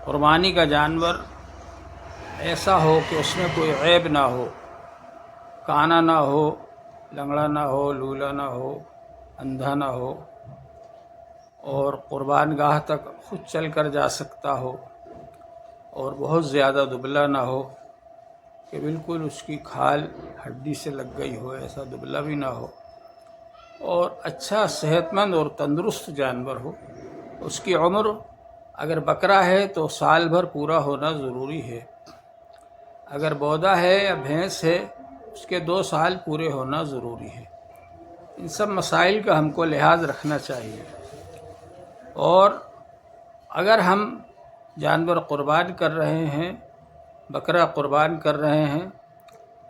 قربانی کا جانور ایسا ہو کہ اس میں کوئی عیب نہ ہو، کانا نہ ہو، لنگڑا نہ ہو، لولا نہ ہو، اندھا نہ ہو، اور قربان گاہ تک خود چل کر جا سکتا ہو، اور بہت زیادہ دبلا نہ ہو کہ بالکل اس کی کھال ہڈی سے لگ گئی ہو، ایسا دبلا بھی نہ ہو، اور اچھا صحت مند اور تندرست جانور ہو۔ اس کی عمر اگر بکرا ہے تو سال بھر پورا ہونا ضروری ہے، اگر بودا ہے یا بھینس ہے اس کے 2 سال پورے ہونا ضروری ہے۔ ان سب مسائل کا ہم کو لحاظ رکھنا چاہیے، اور اگر ہم جانور قربان کر رہے ہیں، بکرا قربان کر رہے ہیں،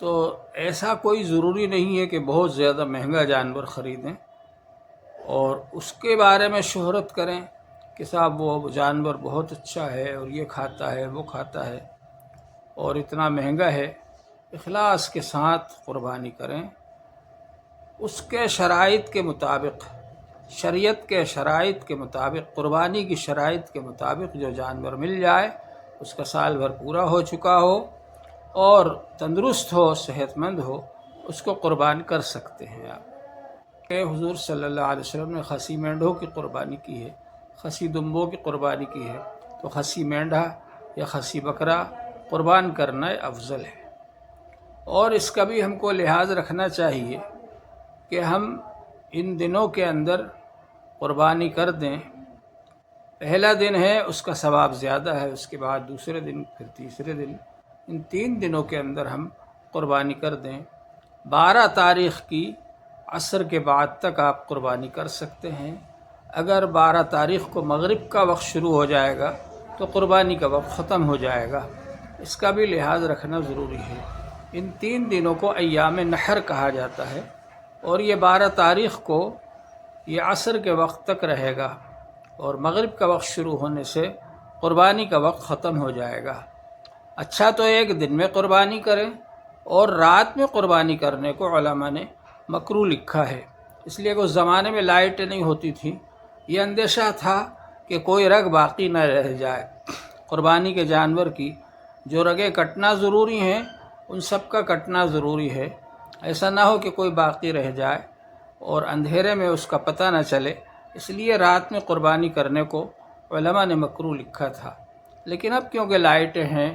تو ایسا کوئی ضروری نہیں ہے کہ بہت زیادہ مہنگا جانور خریدیں اور اس کے بارے میں شہرت کریں کہ صاحب وہ جانور بہت اچھا ہے اور یہ کھاتا ہے وہ کھاتا ہے اور اتنا مہنگا ہے۔ اخلاص کے ساتھ قربانی کریں، اس کے شرائط کے مطابق، شریعت کے شرائط کے مطابق، قربانی کی شرائط کے مطابق جو جانور مل جائے، اس کا سال بھر پورا ہو چکا ہو اور تندرست ہو، صحت مند ہو، اس کو قربان کر سکتے ہیں آپ۔ کہ حضور صلی اللہ علیہ وسلم نے خسی مینڈھوں کی قربانی کی ہے، خسی دمبوں کی قربانی کی ہے، تو خسی مینڈھا یا خسی بکرا قربان کرنا افضل ہے۔ اور اس کا بھی ہم کو لحاظ رکھنا چاہیے کہ ہم ان دنوں کے اندر قربانی کر دیں۔ پہلا دن ہے اس کا ثواب زیادہ ہے، اس کے بعد دوسرے دن، پھر تیسرے دن، ان 3 دنوں کے اندر ہم قربانی کر دیں۔ 12 تاریخ کی عصر کے بعد تک آپ قربانی کر سکتے ہیں۔ اگر 12 تاریخ کو مغرب کا وقت شروع ہو جائے گا تو قربانی کا وقت ختم ہو جائے گا، اس کا بھی لحاظ رکھنا ضروری ہے۔ ان 3 دنوں کو ایام نحر کہا جاتا ہے، اور یہ 12 تاریخ کو یہ عصر کے وقت تک رہے گا، اور مغرب کا وقت شروع ہونے سے قربانی کا وقت ختم ہو جائے گا۔ اچھا تو ایک دن میں قربانی کریں، اور رات میں قربانی کرنے کو علماء نے مکروہ لکھا ہے، اس لیے کہ اس زمانے میں لائٹیں نہیں ہوتی تھیں، یہ اندیشہ تھا کہ کوئی رگ باقی نہ رہ جائے۔ قربانی کے جانور کی جو رگیں کٹنا ضروری ہیں ان سب کا کٹنا ضروری ہے، ایسا نہ ہو کہ کوئی باقی رہ جائے اور اندھیرے میں اس کا پتہ نہ چلے، اس لیے رات میں قربانی کرنے کو علماء نے مکروہ لکھا تھا۔ لیکن اب کیونکہ لائٹیں ہیں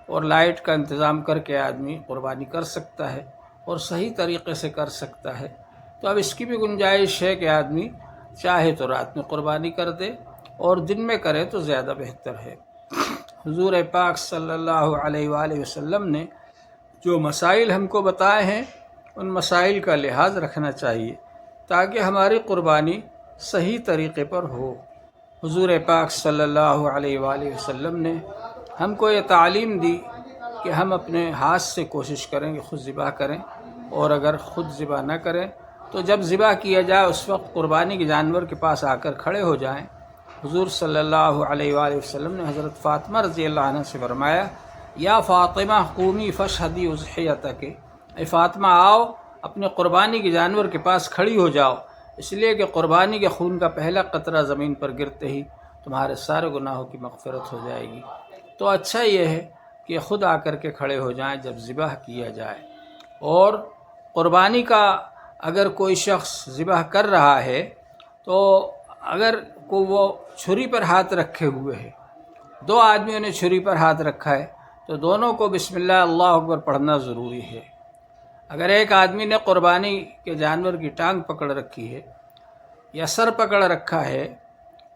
اور لائٹ کا انتظام کر کے آدمی قربانی کر سکتا ہے اور صحیح طریقے سے کر سکتا ہے، تو اب اس کی بھی گنجائش ہے کہ آدمی چاہے تو رات میں قربانی کر دے اور دن میں کرے تو زیادہ بہتر ہے۔ حضور پاک صلی اللہ علیہ وآلہ وسلم نے جو مسائل ہم کو بتائے ہیں ان مسائل کا لحاظ رکھنا چاہیے تاکہ ہماری قربانی صحیح طریقے پر ہو۔ حضور پاک صلی اللہ علیہ وآلہ وسلم نے ہم کو یہ تعلیم دی کہ ہم اپنے ہاتھ سے کوشش کریں کہ خود ذبح کریں، اور اگر خود ذبح نہ کریں تو جب ذبح کیا جائے اس وقت قربانی کے جانور کے پاس آ کر کھڑے ہو جائیں۔ حضور صلی اللہ علیہ وآلہ وسلم نے حضرت فاطمہ رضی اللہ عنہ سے فرمایا، یا فاطمہ قومی فاشہدی اضحیتک، اے فاطمہ آؤ اپنے قربانی کے جانور کے پاس کھڑی ہو جاؤ، اس لیے کہ قربانی کے خون کا پہلا قطرہ زمین پر گرتے ہی تمہارے سارے گناہوں کی مغفرت ہو جائے گی۔ تو اچھا یہ ہے کہ خود آ کر کے کھڑے ہو جائیں جب ذبح کیا جائے۔ اور قربانی کا اگر کوئی شخص ذبح کر رہا ہے تو اگر وہ چھری پر ہاتھ رکھے ہوئے ہے، 2 آدمیوں نے چھری پر ہاتھ رکھا ہے تو دونوں کو بسم اللہ اللہ اکبر پڑھنا ضروری ہے۔ اگر ایک آدمی نے قربانی کے جانور کی ٹانگ پکڑ رکھی ہے یا سر پکڑ رکھا ہے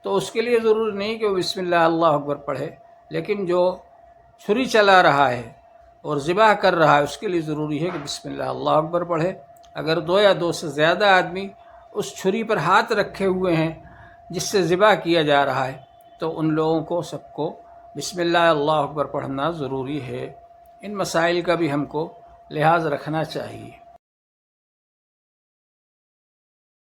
تو اس کے لیے ضروری نہیں کہ وہ بسم اللہ اللہ اکبر پڑھے، لیکن جو چھری چلا رہا ہے اور ذبح کر رہا ہے اس کے لیے ضروری ہے کہ بسم اللہ اللہ اکبر پڑھے۔ اگر 2 یا 2 سے زیادہ آدمی اس چھری پر ہاتھ رکھے ہوئے ہیں جس سے ذبح کیا جا رہا ہے تو ان لوگوں کو سب کو بسم اللہ اللہ اکبر پڑھنا ضروری ہے۔ ان مسائل کا بھی ہم کو لحاظ رکھنا چاہیے۔